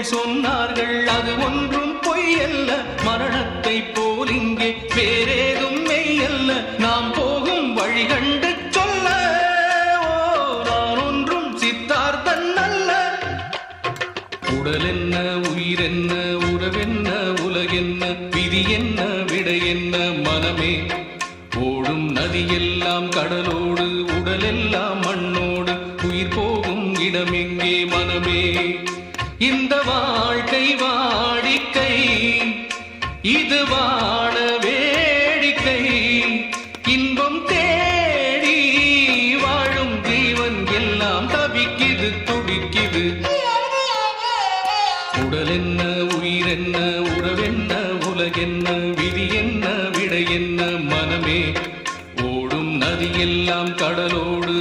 சொன்னார்கள் அது ஒன்றும் பொய்யல்ல, மரணத்தை போல் இங்கே வேறேதும் மெய்யல்ல. நாம் போகும் வழி கண்டு சொல்ல, நான் ஒன்றும் சித்தார்த்தன் அல்ல. உடல் என்ன, உயிர் என்ன, உறவென்ன, உலகென்ன, விதி என்ன, விடை என்ன மனமே. ஓடும் நதியெல்லாம் கடலோடு, உடலெல்லாம் மண்ணோடு, உயிர் போகும் இடமெங்கே மனமே. இந்த வாழ்க்கை வாடிக்கை, இது வாழ வேடிக்கை. இன்பம் தேடி வாழும் ஜீவன் எல்லாம் தவிக்குது, துடிக்குது. உடல் என்ன, உயிர் என்ன, உறவென்ன, உலகென்ன, விதி என்ன, விடை என்ன மனமே. ஓடும் நதியெல்லாம் கடலோடு,